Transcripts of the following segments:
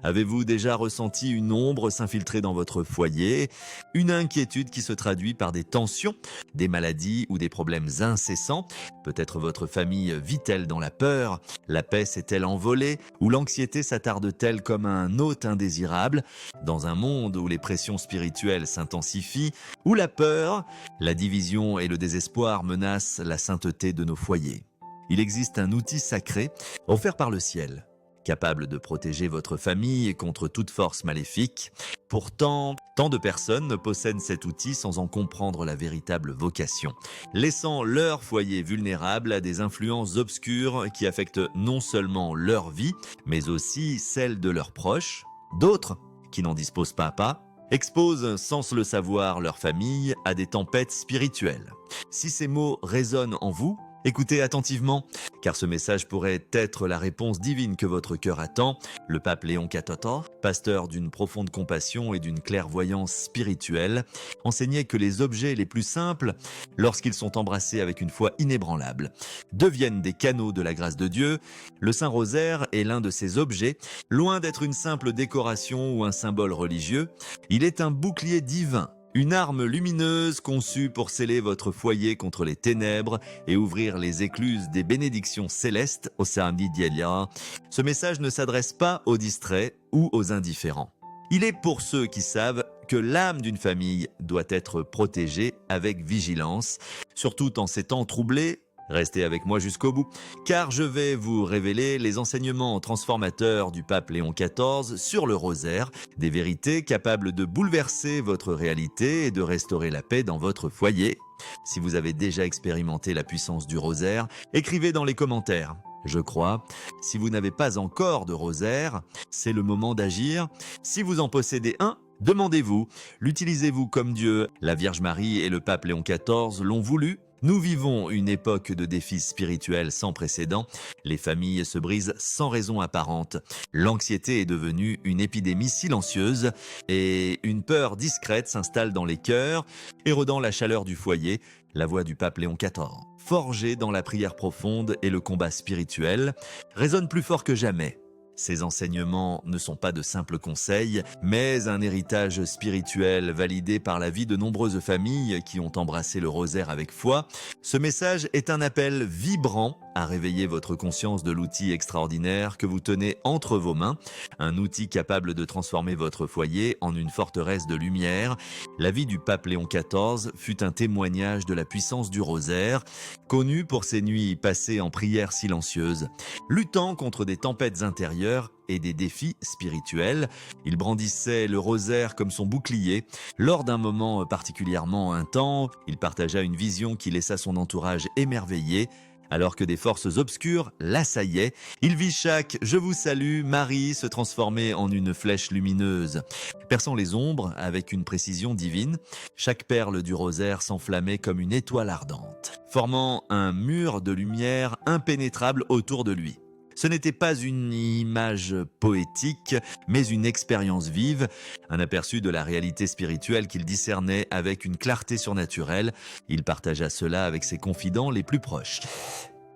Avez-vous déjà ressenti une ombre s'infiltrer dans votre foyer? Une inquiétude qui se traduit par des tensions, des maladies ou des problèmes incessants? Peut-être votre famille vit-elle dans la peur? La paix s'est-elle envolée? Ou l'anxiété s'attarde-t-elle comme un hôte indésirable? Dans un monde où les pressions spirituelles s'intensifient, où la peur, la division et le désespoir menacent la sainteté de nos foyers, il existe un outil sacré offert par le ciel, capable de protéger votre famille contre toute force maléfique. Pourtant, tant de personnes possèdent cet outil sans en comprendre la véritable vocation, laissant leur foyer vulnérable à des influences obscures qui affectent non seulement leur vie, mais aussi celle de leurs proches. D'autres, qui n'en disposent pas, exposent sans le savoir leur famille à des tempêtes spirituelles. Si ces mots résonnent en vous, écoutez attentivement, car ce message pourrait être la réponse divine que votre cœur attend. Le pape Léon XIV, pasteur d'une profonde compassion et d'une clairvoyance spirituelle, enseignait que les objets les plus simples, lorsqu'ils sont embrassés avec une foi inébranlable, deviennent des canaux de la grâce de Dieu. Le Saint-Rosaire est l'un de ces objets, loin d'être une simple décoration ou un symbole religieux. Il est un bouclier divin, une arme lumineuse conçue pour sceller votre foyer contre les ténèbres et ouvrir les écluses des bénédictions célestes au Sarni Dielia. Ce message ne s'adresse pas aux distraits ou aux indifférents. Il est pour ceux qui savent que l'âme d'une famille doit être protégée avec vigilance, surtout en ces temps troublés. Restez avec moi jusqu'au bout, car je vais vous révéler les enseignements transformateurs du pape Léon XIV sur le rosaire, des vérités capables de bouleverser votre réalité et de restaurer la paix dans votre foyer. Si vous avez déjà expérimenté la puissance du rosaire, écrivez dans les commentaires. Je crois. Si vous n'avez pas encore de rosaire, c'est le moment d'agir. Si vous en possédez un, demandez-vous, l'utilisez-vous comme Dieu, la Vierge Marie et le pape Léon XIV l'ont voulu? Nous vivons une époque de défis spirituels sans précédent. Les familles se brisent sans raison apparente. L'anxiété est devenue une épidémie silencieuse et une peur discrète s'installe dans les cœurs, érodant la chaleur du foyer. La voix du pape Léon XIV, forgée dans la prière profonde et le combat spirituel, résonne plus fort que jamais. Ces enseignements ne sont pas de simples conseils, mais un héritage spirituel validé par la vie de nombreuses familles qui ont embrassé le rosaire avec foi. Ce message est un appel vibrant à réveiller votre conscience de l'outil extraordinaire que vous tenez entre vos mains, un outil capable de transformer votre foyer en une forteresse de lumière. La vie du pape Léon XIV fut un témoignage de la puissance du rosaire, connu pour ses nuits passées en prière silencieuse, luttant contre des tempêtes intérieures et des défis spirituels. Il brandissait le rosaire comme son bouclier. Lors d'un moment particulièrement intense, il partagea une vision qui laissa son entourage émerveillé. Alors que des forces obscures l'assaillaient, il vit chaque « Je vous salue, Marie » se transformer en une flèche lumineuse. Perçant les ombres avec une précision divine, chaque perle du rosaire s'enflammait comme une étoile ardente, formant un mur de lumière impénétrable autour de lui. Ce n'était pas une image poétique, mais une expérience vive, un aperçu de la réalité spirituelle qu'il discernait avec une clarté surnaturelle. Il partagea cela avec ses confidents les plus proches,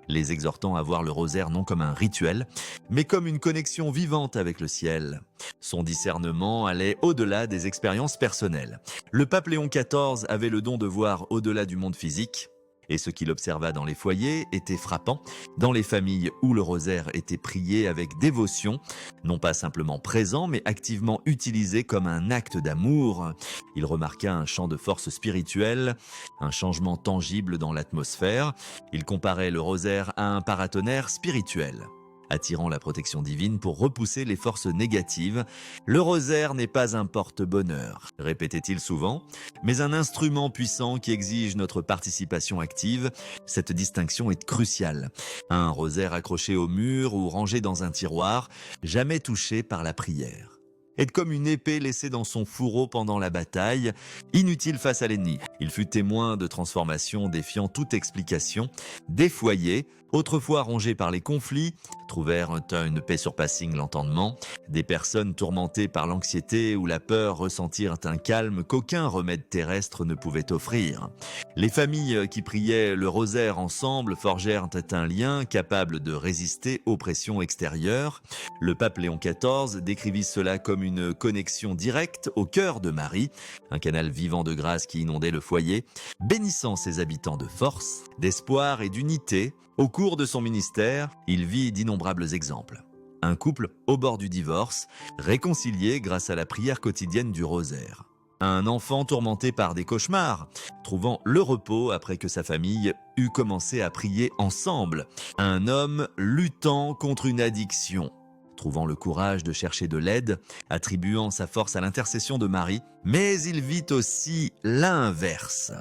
les exhortant à voir le rosaire non comme un rituel, mais comme une connexion vivante avec le ciel. Son discernement allait au-delà des expériences personnelles. Le pape Léon XIV avait le don de voir au-delà du monde physique, et ce qu'il observa dans les foyers était frappant. Dans les familles où le rosaire était prié avec dévotion, non pas simplement présent, mais activement utilisé comme un acte d'amour, il remarqua un champ de force spirituelle, un changement tangible dans l'atmosphère. Il comparait le rosaire à un paratonnerre spirituel, attirant la protection divine pour repousser les forces négatives. Le rosaire n'est pas un porte-bonheur, répétait-il souvent, mais un instrument puissant qui exige notre participation active. Cette distinction est cruciale. Un rosaire accroché au mur ou rangé dans un tiroir, jamais touché par la prière, est comme une épée laissée dans son fourreau pendant la bataille, inutile face à l'ennemi. Il fut témoin de transformations défiant toute explication. Des foyers, autrefois rongés par les conflits, trouvèrent une paix surpassing l'entendement. Des personnes tourmentées par l'anxiété ou la peur ressentirent un calme qu'aucun remède terrestre ne pouvait offrir. Les familles qui priaient le rosaire ensemble forgèrent un lien capable de résister aux pressions extérieures. Le pape Léon XIV décrivit cela comme une connexion directe au cœur de Marie, un canal vivant de grâce qui inondait le foyer, bénissant ses habitants de force, d'espoir et d'unité. Au cours de son ministère, il vit d'innombrables exemples. Un couple au bord du divorce, réconcilié grâce à la prière quotidienne du rosaire. Un enfant tourmenté par des cauchemars, trouvant le repos après que sa famille eut commencé à prier ensemble. Un homme luttant contre une addiction, trouvant le courage de chercher de l'aide, attribuant sa force à l'intercession de Marie, mais il vit aussi l'inverse.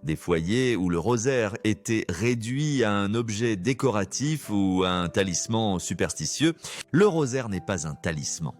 Des foyers où le rosaire était réduit à un objet décoratif ou à un talisman superstitieux. Le rosaire n'est pas un talisman,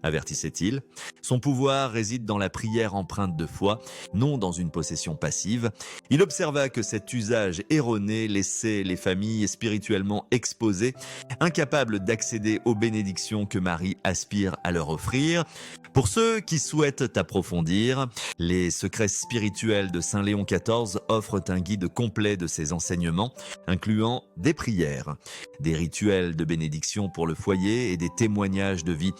avertissait-il. Son pouvoir réside dans la prière empreinte de foi, non dans une possession passive. Il observa que cet usage erroné laissait les familles spirituellement exposées, incapables d'accéder aux bénédictions que Marie aspire à leur offrir. Pour ceux qui souhaitent approfondir, les secrets spirituels de Saint Léon XIV offrent un guide complet de ses enseignements, incluant des prières, des rituels de bénédiction pour le foyer et des témoignages de vie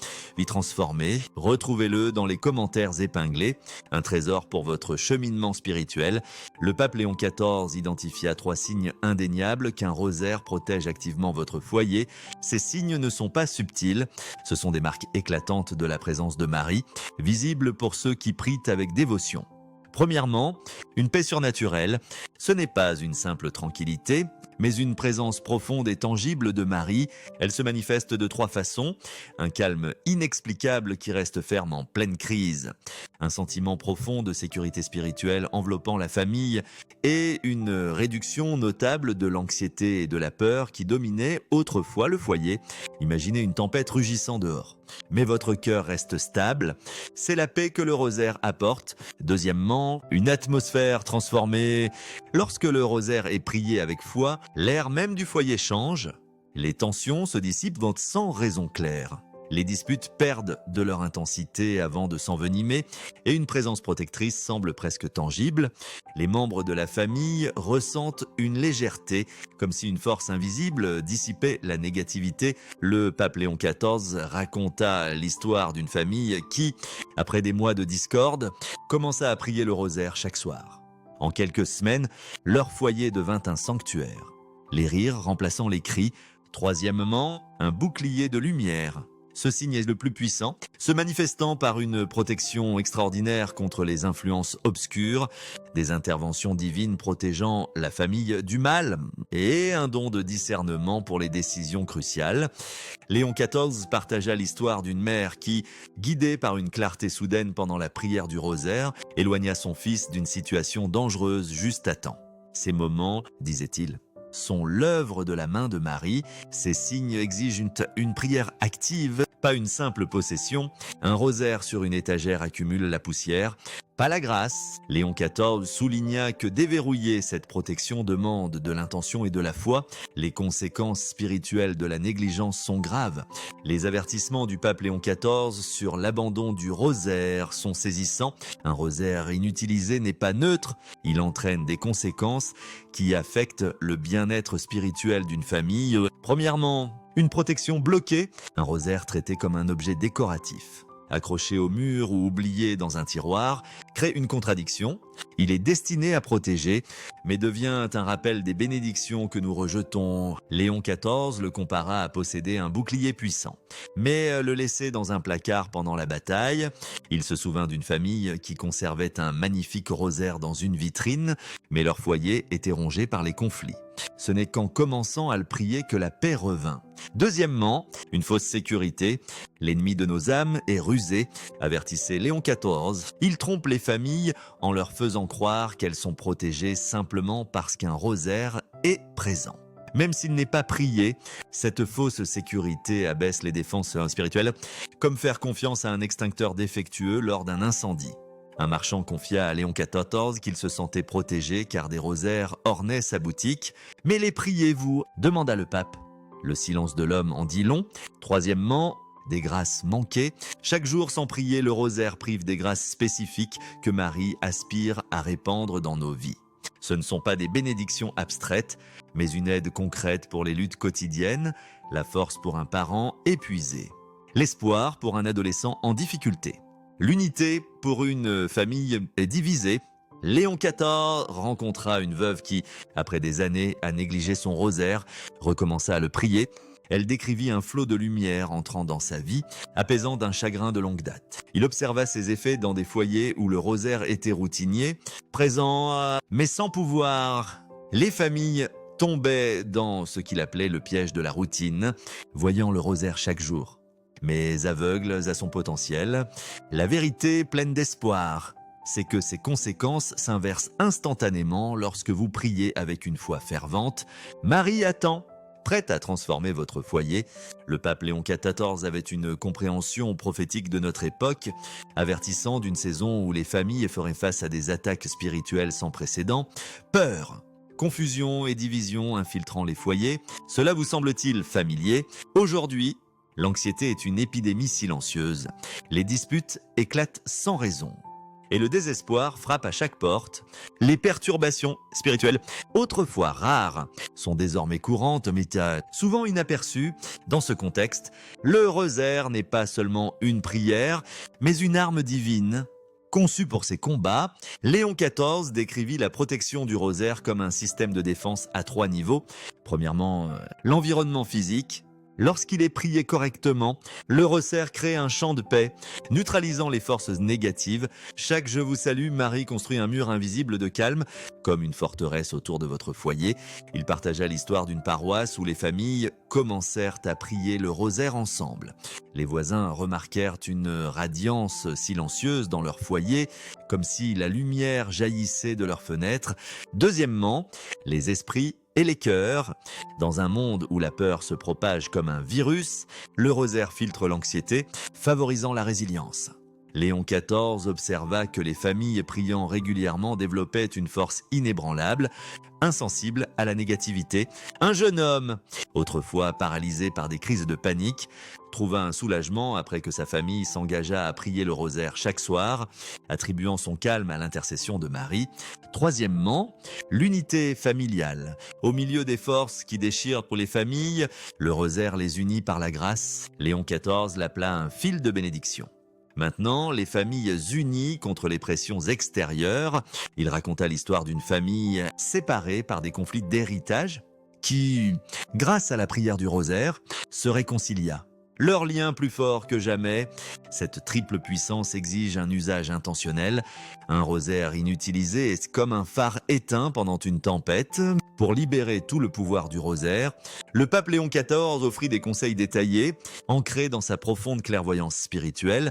transformée. Retrouvez-le dans les commentaires épinglés. Un trésor pour votre cheminement spirituel. Le pape Léon XIV identifia 3 signes indéniables qu'un rosaire protège activement votre foyer. Ces signes ne sont pas subtils. Ce sont des marques éclatantes de la présence de Marie, visibles pour ceux qui prient avec dévotion. Premièrement, une paix surnaturelle. Ce n'est pas une simple tranquillité, mais une présence profonde et tangible de Marie. Elle se manifeste de 3 façons. Un calme inexplicable qui reste ferme en pleine crise. Un sentiment profond de sécurité spirituelle enveloppant la famille et une réduction notable de l'anxiété et de la peur qui dominaient autrefois le foyer. Imaginez une tempête rugissant dehors. Mais votre cœur reste stable. C'est la paix que le rosaire apporte. Deuxièmement, une atmosphère transformée. Lorsque le rosaire est prié avec foi, l'air même du foyer change. Les tensions se dissipent sans raison claire. Les disputes perdent de leur intensité avant de s'envenimer et une présence protectrice semble presque tangible. Les membres de la famille ressentent une légèreté, comme si une force invisible dissipait la négativité. Le pape Léon XIV raconta l'histoire d'une famille qui, après des mois de discorde, commença à prier le rosaire chaque soir. En quelques semaines, leur foyer devint un sanctuaire. Les rires remplaçant les cris. Troisièmement, un bouclier de lumière. Ce signe est le plus puissant, se manifestant par une protection extraordinaire contre les influences obscures, des interventions divines protégeant la famille du mal et un don de discernement pour les décisions cruciales. Léon XIV partagea l'histoire d'une mère qui, guidée par une clarté soudaine pendant la prière du rosaire, éloigna son fils d'une situation dangereuse juste à temps. Ces moments, disait-il, sont l'œuvre de la main de Marie. Ces signes exigent une prière active, pas une simple possession. Un rosaire sur une étagère accumule la poussière, pas la grâce. Léon XIV souligna que déverrouiller cette protection demande de l'intention et de la foi. Les conséquences spirituelles de la négligence sont graves. Les avertissements du pape Léon XIV sur l'abandon du rosaire sont saisissants. Un rosaire inutilisé n'est pas neutre. Il entraîne des conséquences qui affectent le bien-être spirituel d'une famille. Premièrement, une protection bloquée, un rosaire traité comme un objet décoratif. Accroché au mur ou oublié dans un tiroir, crée une contradiction. Il est destiné à protéger, mais devient un rappel des bénédictions que nous rejetons. Léon XIV le compara à posséder un bouclier puissant, mais le laisser dans un placard pendant la bataille. Il se souvint d'une famille qui conservait un magnifique rosaire dans une vitrine, mais leur foyer était rongé par les conflits. Ce n'est qu'en commençant à le prier que la paix revint. Deuxièmement, une fausse sécurité. L'ennemi de nos âmes est rusé, avertissait Léon XIV. Il trompe les familles en leur faisant croire qu'elles sont protégées simplement parce qu'un rosaire est présent. Même s'il n'est pas prié, cette fausse sécurité abaisse les défenses spirituelles, comme faire confiance à un extincteur défectueux lors d'un incendie. Un marchand confia à Léon XIV qu'il se sentait protégé car des rosaires ornaient sa boutique. « Mais les priez-vous » demanda le pape. Le silence de l'homme en dit long. Troisièmement, des grâces manquées. Chaque jour sans prier, le rosaire prive des grâces spécifiques que Marie aspire à répandre dans nos vies. Ce ne sont pas des bénédictions abstraites, mais une aide concrète pour les luttes quotidiennes, la force pour un parent épuisé, l'espoir pour un adolescent en difficulté, l'unité pour une famille divisée. Léon XIV rencontra une veuve qui, après des années à négliger son rosaire, recommença à le prier. Elle décrivit un flot de lumière entrant dans sa vie, apaisant d'un chagrin de longue date. Il observa ses effets dans des foyers où le rosaire était routinier, présent mais sans pouvoir. Les familles tombaient dans ce qu'il appelait le piège de la routine, voyant le rosaire chaque jour. Mais aveugles à son potentiel, la vérité pleine d'espoir, c'est que ses conséquences s'inversent instantanément lorsque vous priez avec une foi fervente. Marie attend, prête à transformer votre foyer. Le pape Léon XIV avait une compréhension prophétique de notre époque, avertissant d'une saison où les familles feraient face à des attaques spirituelles sans précédent. Peur, confusion et division infiltrant les foyers, cela vous semble-t-il familier? Aujourd'hui, l'anxiété est une épidémie silencieuse. Les disputes éclatent sans raison. Et le désespoir frappe à chaque porte. Les perturbations spirituelles, autrefois rares, sont désormais courantes, mais souvent inaperçues. Dans ce contexte, le rosaire n'est pas seulement une prière, mais une arme divine. Conçu pour ses combats, Léon XIV décrivit la protection du rosaire comme un système de défense à 3 niveaux. Premièrement, l'environnement physique. Lorsqu'il est prié correctement, le rosaire crée un champ de paix, neutralisant les forces négatives. Chaque Je vous salue, Marie construit un mur invisible de calme, comme une forteresse autour de votre foyer. Il partagea l'histoire d'une paroisse où les familles commencèrent à prier le rosaire ensemble. Les voisins remarquèrent une radiance silencieuse dans leur foyer, comme si la lumière jaillissait de leurs fenêtres. Deuxièmement, les esprits et les cœurs. Dans un monde où la peur se propage comme un virus, le rosaire filtre l'anxiété, favorisant la résilience. Léon XIV observa que les familles priant régulièrement développaient une force inébranlable, insensible à la négativité. Un jeune homme, autrefois paralysé par des crises de panique, trouva un soulagement après que sa famille s'engagea à prier le rosaire chaque soir, attribuant son calme à l'intercession de Marie. Troisièmement, l'unité familiale. Au milieu des forces qui déchirent pour les familles, le rosaire les unit par la grâce. Léon XIV l'appela un fil de bénédiction. Maintenant, les familles unies contre les pressions extérieures. Il raconta l'histoire d'une famille séparée par des conflits d'héritage qui, grâce à la prière du rosaire, se réconcilia. Leur lien plus fort que jamais, cette triple puissance exige un usage intentionnel. Un rosaire inutilisé est comme un phare éteint pendant une tempête. Pour libérer tout le pouvoir du rosaire, le pape Léon XIV offrit des conseils détaillés, ancrés dans sa profonde clairvoyance spirituelle.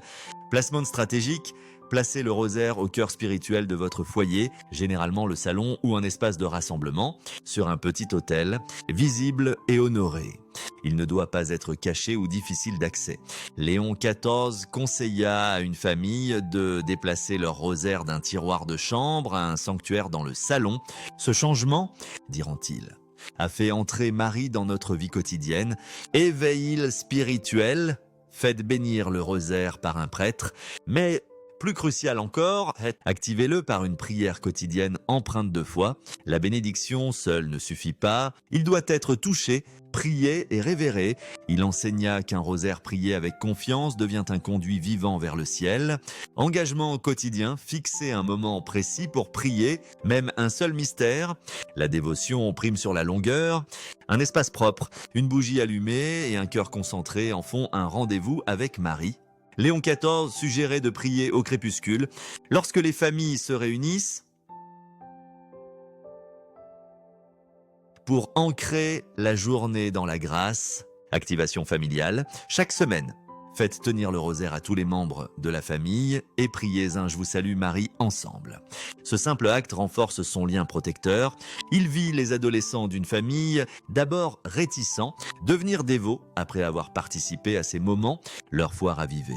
Placement stratégique, placez le rosaire au cœur spirituel de votre foyer, généralement le salon ou un espace de rassemblement, sur un petit autel, visible et honoré. Il ne doit pas être caché ou difficile d'accès. Léon XIV conseilla à une famille de déplacer leur rosaire d'un tiroir de chambre à un sanctuaire dans le salon. Ce changement, diront-ils, a fait entrer Marie dans notre vie quotidienne. Éveil spirituel, faites bénir le rosaire par un prêtre, mais plus crucial encore, activez-le par une prière quotidienne empreinte de foi. La bénédiction seule ne suffit pas, il doit être touché, prié et révéré. Il enseigna qu'un rosaire prié avec confiance devient un conduit vivant vers le ciel. Engagement quotidien, fixez un moment précis pour prier, même un seul mystère. La dévotion prime sur la longueur. Un espace propre, une bougie allumée et un cœur concentré en font un rendez-vous avec Marie. Léon XIV suggérait de prier au crépuscule. Lorsque les familles se réunissent pour ancrer la journée dans la grâce, activation familiale, chaque semaine, faites tenir le rosaire à tous les membres de la famille et priez un Je vous salue Marie ensemble. Ce simple acte renforce son lien protecteur. Il vit les adolescents d'une famille, d'abord réticents, devenir dévots après avoir participé à ces moments, leur foi ravivée.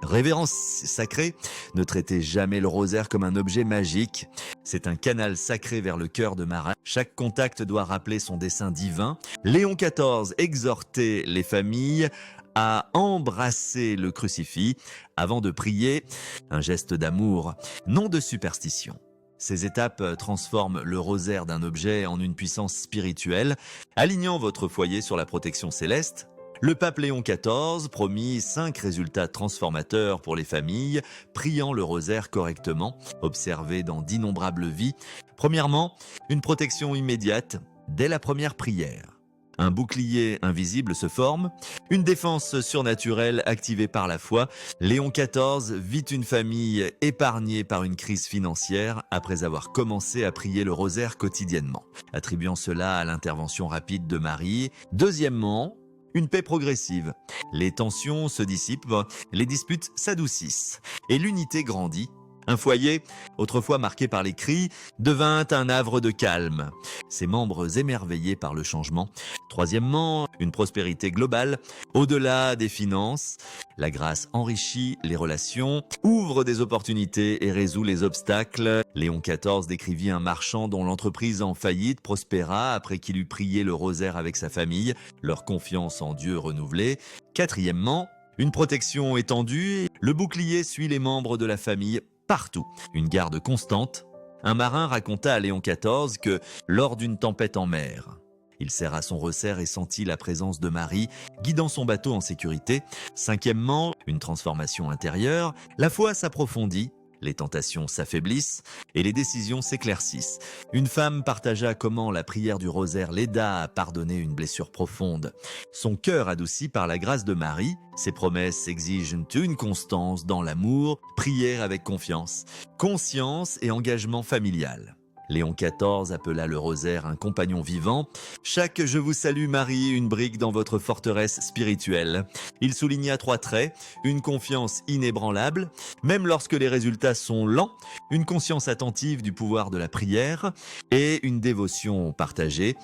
Révérence sacrée, ne traitez jamais le rosaire comme un objet magique. C'est un canal sacré vers le cœur de Marie. Chaque contact doit rappeler son dessein divin. Léon XIV exhortait les familles à embrasser le crucifix avant de prier, un geste d'amour, non de superstition. Ces étapes transforment le rosaire d'un objet en une puissance spirituelle, alignant votre foyer sur la protection céleste. Le pape Léon XIV promit 5 résultats transformateurs pour les familles, priant le rosaire correctement, observés dans d'innombrables vies. Premièrement, une protection immédiate dès la première prière. Un bouclier invisible se forme, une défense surnaturelle activée par la foi. Léon XIV vit une famille épargnée par une crise financière après avoir commencé à prier le rosaire quotidiennement, attribuant cela à l'intervention rapide de Marie. Deuxièmement, une paix progressive. Les tensions se dissipent, les disputes s'adoucissent et l'unité grandit. Un foyer, autrefois marqué par les cris, devint un havre de calme. Ses membres émerveillés par le changement. Troisièmement, une prospérité globale, au-delà des finances. La grâce enrichit les relations, ouvre des opportunités et résout les obstacles. Léon XIV décrivit un marchand dont l'entreprise en faillite prospéra après qu'il eut prié le rosaire avec sa famille, leur confiance en Dieu renouvelée. Quatrièmement, une protection étendue, le bouclier suit les membres de la famille partout, une garde constante. Un marin raconta à Léon XIV que, lors d'une tempête en mer, il serra son resserre et sentit la présence de Marie, guidant son bateau en sécurité. Cinquièmement, une transformation intérieure, la foi s'approfondit, les tentations s'affaiblissent et les décisions s'éclaircissent. Une femme partagea comment la prière du rosaire l'aida à pardonner une blessure profonde. Son cœur adouci par la grâce de Marie, ses promesses exigent une constance dans l'amour, prière avec confiance, conscience et engagement familial. Léon XIV appela le rosaire un compagnon vivant. Chaque Je vous salue Marie, une brique dans votre forteresse spirituelle. Il souligna 3 traits, une confiance inébranlable, même lorsque les résultats sont lents, une conscience attentive du pouvoir de la prière et une dévotion partagée,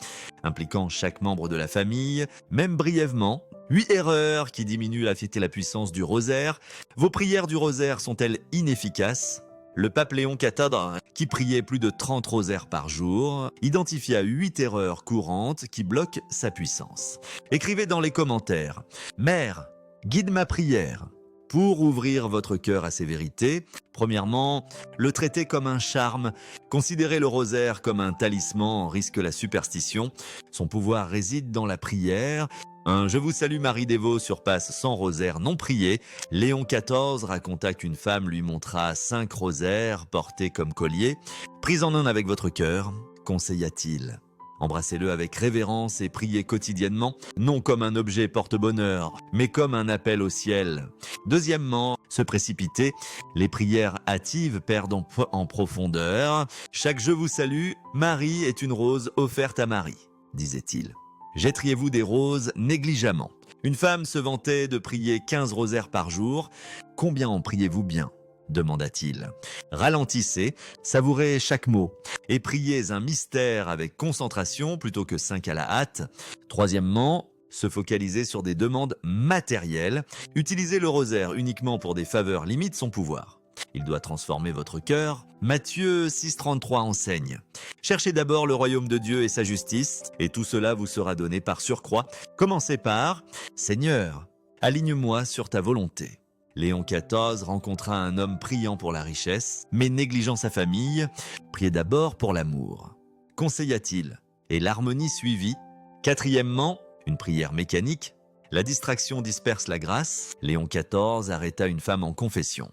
impliquant chaque membre de la famille, même brièvement. 8 erreurs qui diminuent la puissance du rosaire. Vos prières du rosaire sont-elles inefficaces ? Le pape Léon XIV, qui priait plus de 30 rosaires par jour, identifia 8 erreurs courantes qui bloquent sa puissance. Écrivez dans les commentaires « Mère, guide ma prière ». Pour ouvrir votre cœur à ces vérités, premièrement, le traiter comme un charme. Considérer le rosaire comme un talisman risque la superstition. Son pouvoir réside dans la prière. Un Je vous salue Marie dévot surpasse 100 rosaires non priés. Léon XIV raconta qu'une femme lui montra 5 rosaires portés comme collier. Pris en un avec votre cœur, conseilla-t-il. Embrassez-le avec révérence et priez quotidiennement, non comme un objet porte-bonheur, mais comme un appel au ciel. Deuxièmement, se précipiter. Les prières hâtives perdent en profondeur. Chaque Je vous salue, Marie est une rose offerte à Marie, disait-il. Jetteriez-vous des roses négligemment? Une femme se vantait de prier 15 rosaires par jour. Combien en priez-vous bien? Demanda-t-il. Ralentissez, savourez chaque mot et priez un mystère avec concentration plutôt que 5 à la hâte. Troisièmement, se focaliser sur des demandes matérielles. Utiliser le rosaire uniquement pour des faveurs limite son pouvoir. Il doit transformer votre cœur. Matthieu 6,33 enseigne. Cherchez d'abord le royaume de Dieu et sa justice, et tout cela vous sera donné par surcroît. Commencez par « Seigneur, aligne-moi sur ta volonté ». Léon XIV rencontra un homme priant pour la richesse, mais négligeant sa famille. Priez d'abord pour l'amour. Conseilla-t-il, et l'harmonie suivit. Quatrièmement, une prière mécanique. La distraction disperse la grâce. Léon XIV arrêta une femme en confession.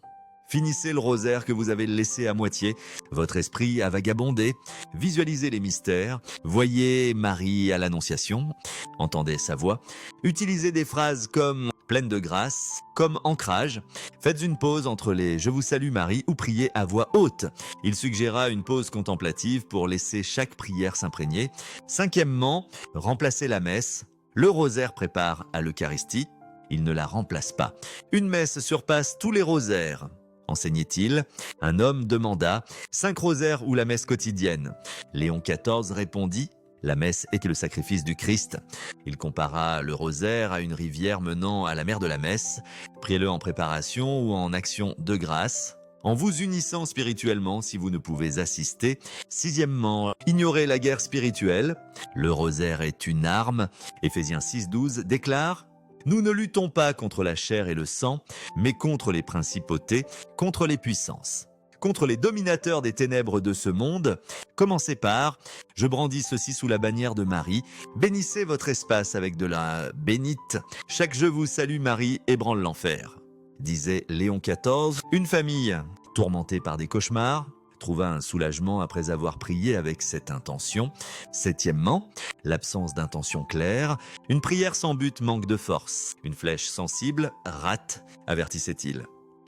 Finissez le rosaire que vous avez laissé à moitié. Votre esprit a vagabondé. Visualisez les mystères. Voyez Marie à l'Annonciation. Entendez sa voix. Utilisez des phrases comme « pleine de grâce », comme ancrage. Faites une pause entre les « Je vous salue Marie » ou priez à voix haute. Il suggéra une pause contemplative pour laisser chaque prière s'imprégner. Cinquièmement, remplacez la messe. Le rosaire prépare à l'Eucharistie. Il ne la remplace pas. Une messe surpasse tous les rosaires. Enseignait-il. Un homme demanda « 5 rosaires ou la messe quotidienne ?» Léon XIV répondit « La messe était le sacrifice du Christ. Il compara le rosaire à une rivière menant à la mer de la messe. Priez-le en préparation ou en action de grâce, en vous unissant spirituellement si vous ne pouvez assister. Sixièmement, ignorez la guerre spirituelle. Le rosaire est une arme. Éphésiens 6,12 déclare: nous ne luttons pas contre la chair et le sang, mais contre les principautés, contre les puissances, contre les dominateurs des ténèbres de ce monde. Commencez par: je brandis ceci sous la bannière de Marie. Bénissez votre espace avec de la bénite. Chaque je vous salue Marie ébranle l'enfer, disait Léon XIV. Une famille tourmentée par des cauchemars trouva un soulagement après avoir prié avec cette intention. Septièmement, l'absence d'intention claire. Une prière sans but manque de force. Une flèche sensible rate, avertissait-il.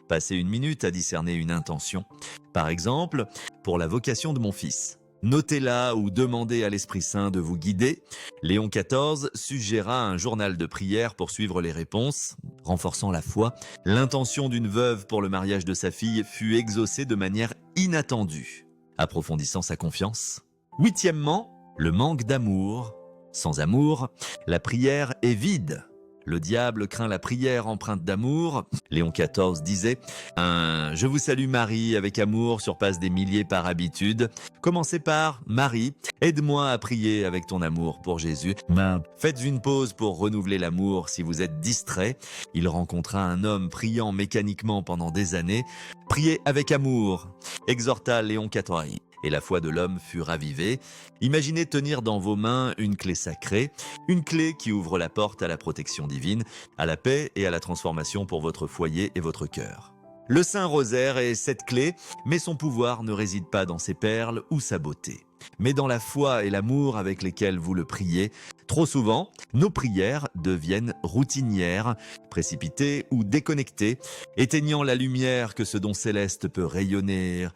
Passez une minute à discerner une intention. Par exemple, pour la vocation de mon fils. Notez-la ou demandez à l'Esprit Saint de vous guider. Léon XIV suggéra un journal de prière pour suivre les réponses, renforçant la foi. L'intention d'une veuve pour le mariage de sa fille fut exaucée de manière inattendue, approfondissant sa confiance. Huitièmement, le manque d'amour. Sans amour, la prière est vide. Le diable craint la prière empreinte d'amour. Léon XIV disait: un « Je vous salue Marie avec amour surpasse des milliers par habitude. Commencez par Marie, aide-moi à prier avec ton amour pour Jésus. Faites une pause pour renouveler l'amour si vous êtes distrait. » Il rencontra un homme priant mécaniquement pendant des années. Priez avec amour, exhorta Léon XIV. Et la foi de l'homme fut ravivée. Imaginez tenir dans vos mains une clé sacrée, une clé qui ouvre la porte à la protection divine, à la paix et à la transformation pour votre foyer et votre cœur. Le Saint Rosaire est cette clé, mais son pouvoir ne réside pas dans ses perles ou sa beauté, mais dans la foi et l'amour avec lesquels vous le priez. Trop souvent, nos prières deviennent routinières, précipitées ou déconnectées, éteignant la lumière que ce don céleste peut rayonner.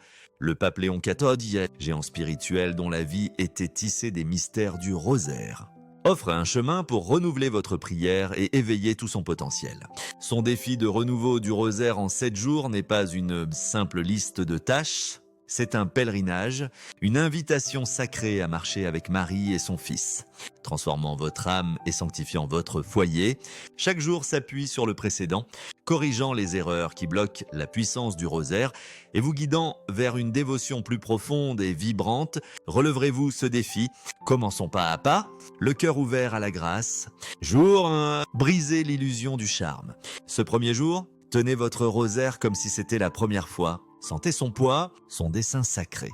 Le pape Léon XIV, géant spirituel dont la vie était tissée des mystères du rosaire, offre un chemin pour renouveler votre prière et éveiller tout son potentiel. Son défi de renouveau du rosaire en 7 jours n'est pas une simple liste de tâches, c'est un pèlerinage, une invitation sacrée à marcher avec Marie et son Fils, transformant votre âme et sanctifiant votre foyer. Chaque jour s'appuie sur le précédent, corrigeant les erreurs qui bloquent la puissance du rosaire et vous guidant vers une dévotion plus profonde et vibrante. Releverez-vous ce défi? Commençons pas à pas, le cœur ouvert à la grâce. Jour 1, brisez l'illusion du charme. Ce premier jour, tenez votre rosaire comme si c'était la première fois. Sentez son poids, son dessin sacré.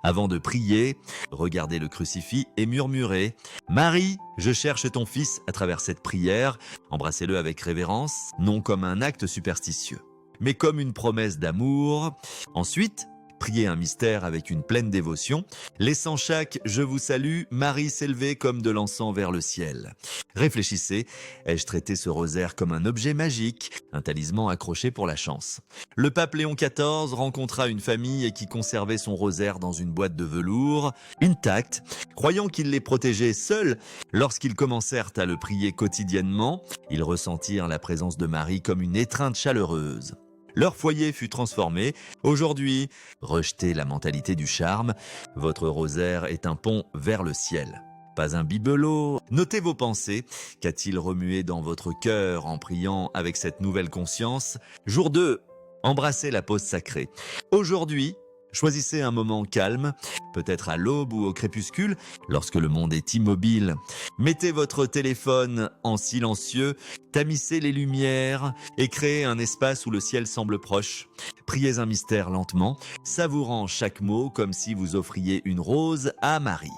Avant de prier, regardez le crucifix et murmurez « Marie, je cherche ton fils » à travers cette prière. Embrassez-le avec révérence, non comme un acte superstitieux, mais comme une promesse d'amour. Ensuite, priez un mystère avec une pleine dévotion, laissant chaque « Je vous salue » Marie s'élever comme de l'encens vers le ciel. Réfléchissez, ai-je traité ce rosaire comme un objet magique, un talisman accroché pour la chance? Le pape Léon XIV rencontra une famille qui conservait son rosaire dans une boîte de velours, intacte, croyant qu'il les protégeait seuls. Lorsqu'ils commencèrent à le prier quotidiennement, ils ressentirent la présence de Marie comme une étreinte chaleureuse. Leur foyer fut transformé. Aujourd'hui, rejetez la mentalité du charme. Votre rosaire est un pont vers le ciel, pas un bibelot. Notez vos pensées. Qu'a-t-il remué dans votre cœur en priant avec cette nouvelle conscience? Jour 2, embrassez la pause sacrée. Aujourd'hui, choisissez un moment calme, peut-être à l'aube ou au crépuscule, lorsque le monde est immobile. Mettez votre téléphone en silencieux, tamissez les lumières et créez un espace où le ciel semble proche. Priez un mystère lentement, savourant chaque mot comme si vous offriez une rose à Marie.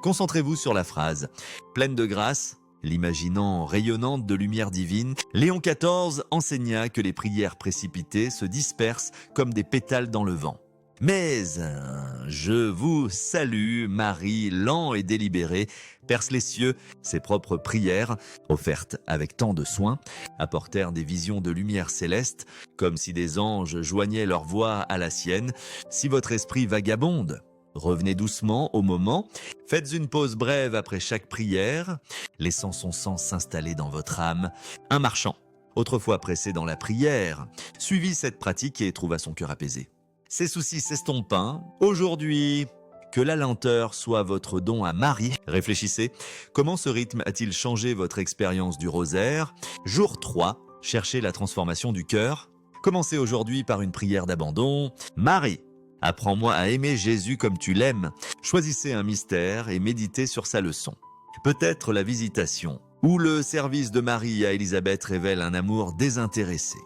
Concentrez-vous sur la phrase. Pleine de grâce, l'imaginant rayonnante de lumière divine, Léon XIV enseigna que les prières précipitées se dispersent comme des pétales dans le vent. Mais je vous salue, Marie, lent et délibéré, perce les cieux. Ses propres prières, offertes avec tant de soin, apportèrent des visions de lumière céleste, comme si des anges joignaient leur voix à la sienne. Si votre esprit vagabonde, revenez doucement au moment, faites une pause brève après chaque prière, laissant son sens s'installer dans votre âme. Un marchand, autrefois pressé dans la prière, suivit cette pratique et trouva son cœur apaisé. Ses soucis s'estompant. Aujourd'hui, Que la lenteur soit votre don à Marie. Réfléchissez, comment ce rythme a-t-il changé votre expérience du rosaire? Jour 3, cherchez la transformation du cœur. Commencez aujourd'hui par une prière d'abandon. Marie, apprends-moi à aimer Jésus comme tu l'aimes. Choisissez un mystère et méditez sur sa leçon. Peut-être la visitation, ou le service de Marie à Élisabeth révèle un amour désintéressé.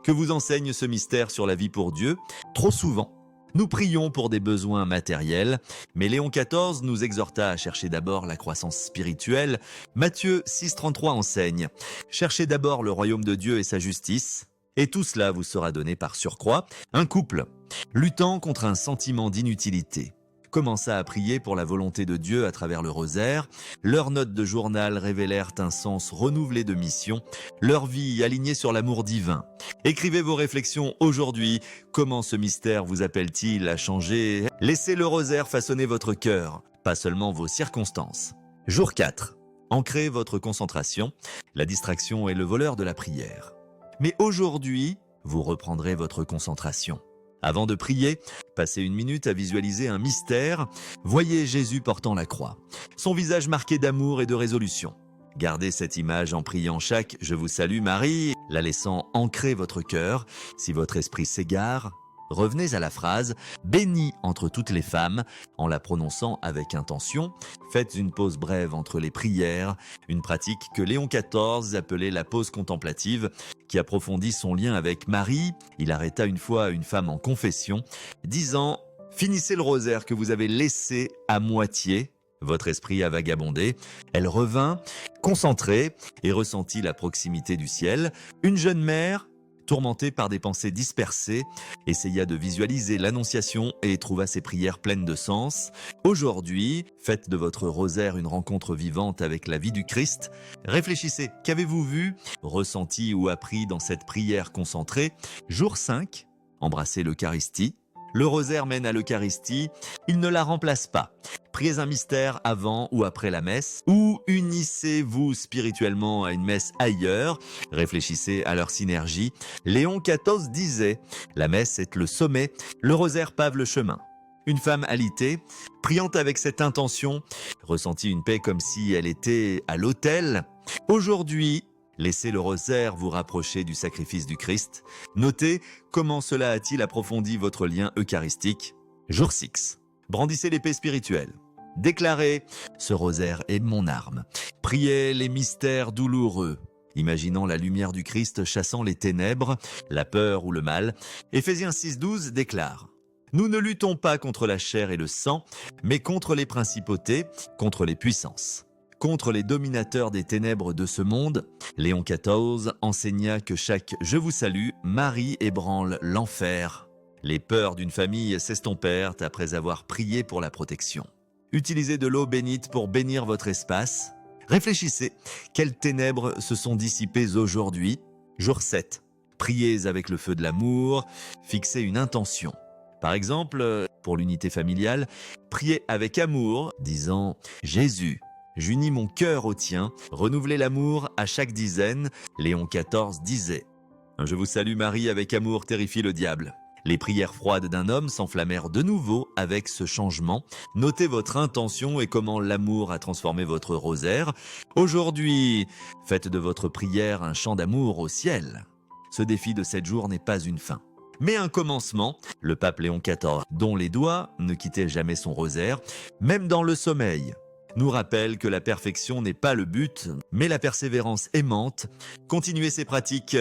Que vous enseigne ce mystère sur la vie pour Dieu? Trop souvent, nous prions pour des besoins matériels, mais Léon XIV nous exhorta à chercher d'abord la croissance spirituelle. Matthieu 6,33 enseigne « Cherchez d'abord le royaume de Dieu et sa justice, et tout cela vous sera donné par surcroît. » Un couple, luttant contre un sentiment d'inutilité, commença à prier pour la volonté de Dieu à travers le rosaire. Leurs notes de journal révélèrent un sens renouvelé de mission, leur vie alignée sur l'amour divin. Écrivez vos réflexions aujourd'hui. Comment ce mystère vous appelle-t-il à changer? Laissez le rosaire façonner votre cœur, pas seulement vos circonstances. Jour 4. Ancrez votre concentration. La distraction est le voleur de la prière. Mais aujourd'hui, vous reprendrez votre concentration. Avant de prier, passez une minute à visualiser un mystère. Voyez Jésus portant la croix, son visage marqué d'amour et de résolution. Gardez cette image en priant chaque « Je vous salue Marie », la laissant ancrer votre cœur. Si votre esprit s'égare, revenez à la phrase « Bénie entre toutes les femmes » en la prononçant avec intention. Faites une pause brève entre les prières, une pratique que Léon XIV appelait la pause contemplative, qui approfondit son lien avec Marie. Il arrêta une fois une femme en confession, disant « Finissez le rosaire que vous avez laissé à moitié ». Votre esprit a vagabondé. Elle revint, concentrée, et ressentit la proximité du ciel. Une jeune mère, tourmentée par des pensées dispersées, essaya de visualiser l'Annonciation et trouva ses prières pleines de sens. Aujourd'hui, faites de votre rosaire une rencontre vivante avec la vie du Christ. Réfléchissez, qu'avez-vous vu, ressenti ou appris dans cette prière concentrée? Jour 5, embrassez l'Eucharistie. Le rosaire mène à l'Eucharistie, il ne la remplace pas. Priez un mystère avant ou après la messe, ou unissez-vous spirituellement à une messe ailleurs. Réfléchissez à leur synergie. Léon XIV disait « La messe est le sommet, le rosaire pave le chemin ». Une femme alitée, priant avec cette intention, ressentit une paix comme si elle était à l'autel. Aujourd'hui, laissez le rosaire vous rapprocher du sacrifice du Christ. Notez comment cela a-t-il approfondi votre lien eucharistique. Jour 6. Brandissez l'épée spirituelle. Déclarez « Ce rosaire est mon arme ». Priez les mystères douloureux, imaginant la lumière du Christ chassant les ténèbres, la peur ou le mal. Éphésiens 6,12 déclare « Nous ne luttons pas contre la chair et le sang, mais contre les principautés, contre les puissances. » Contre les dominateurs des ténèbres de ce monde, Léon XIV enseigna que chaque « Je vous salue » Marie ébranle l'enfer. Les peurs d'une famille s'estompèrent après avoir prié pour la protection. Utilisez de l'eau bénite pour bénir votre espace. Réfléchissez, quelles ténèbres se sont dissipées aujourd'hui? Jour 7. Priez avec le feu de l'amour, fixez une intention. Par exemple, pour l'unité familiale, priez avec amour, disant « Jésus, j'unis mon cœur au tien, renouvelez l'amour à chaque dizaine », Léon XIV disait. « Je vous salue Marie avec amour terrifie le diable ». Les prières froides d'un homme s'enflammèrent de nouveau avec ce changement. Notez votre intention et comment l'amour a transformé votre rosaire. Aujourd'hui, faites de votre prière un chant d'amour au ciel. Ce défi de 7 jours n'est pas une fin, mais un commencement. Le pape Léon XIV, dont les doigts ne quittaient jamais son rosaire, même dans le sommeil, nous rappelle que la perfection n'est pas le but, mais la persévérance aimante. Continuez ces pratiques.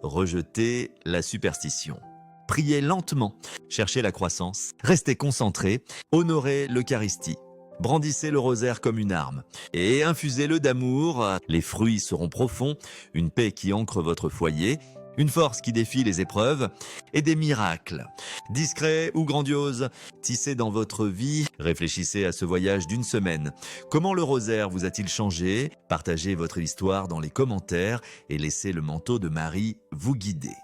Rejetez la superstition. Priez lentement, cherchez la croissance, restez concentrés, honorez l'Eucharistie. Brandissez le rosaire comme une arme et infusez-le d'amour. Les fruits seront profonds, une paix qui ancre votre foyer, une force qui défie les épreuves et des miracles. Discrets ou grandioses, tissez dans votre vie. Réfléchissez à ce voyage d'une semaine. Comment le rosaire vous a-t-il changé? Partagez votre histoire dans les commentaires et laissez le manteau de Marie vous guider.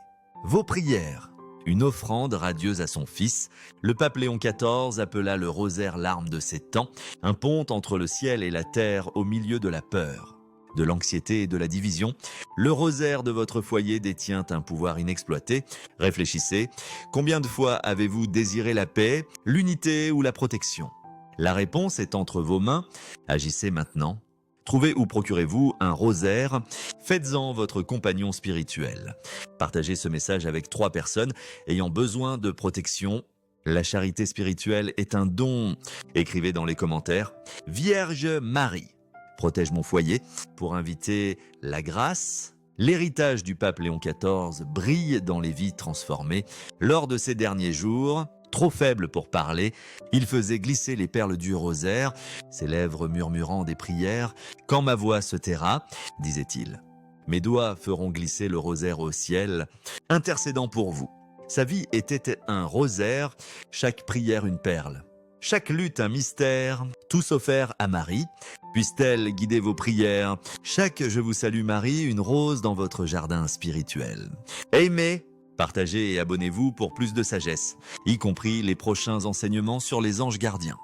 Vos prières. Une offrande radieuse à son fils. Le pape Léon XIV appela le rosaire l'arme de ses temps, un pont entre le ciel et la terre au milieu de la peur, de l'anxiété et de la division. Le rosaire de votre foyer détient un pouvoir inexploité. Réfléchissez, combien de fois avez-vous désiré la paix, l'unité ou la protection? La réponse est entre vos mains. Agissez maintenant. Trouvez ou procurez-vous un rosaire. Faites-en votre compagnon spirituel. Partagez ce message avec 3 personnes ayant besoin de protection. La charité spirituelle est un don. Écrivez dans les commentaires « Vierge Marie, protège mon foyer » pour inviter la grâce. L'héritage du pape Léon XIV brille dans les vies transformées. Lors de ces derniers jours, trop faible pour parler, il faisait glisser les perles du rosaire, ses lèvres murmurant des prières. « Quand ma voix se taira », disait-il, « mes doigts feront glisser le rosaire au ciel, intercédant pour vous. » Sa vie était un rosaire, chaque prière une perle, chaque lutte un mystère, tous offerts à Marie. Puisse-t-elle guider vos prières, chaque Je vous salue Marie, une rose dans votre jardin spirituel. Aimez, partagez et abonnez-vous pour plus de sagesse, y compris les prochains enseignements sur les anges gardiens.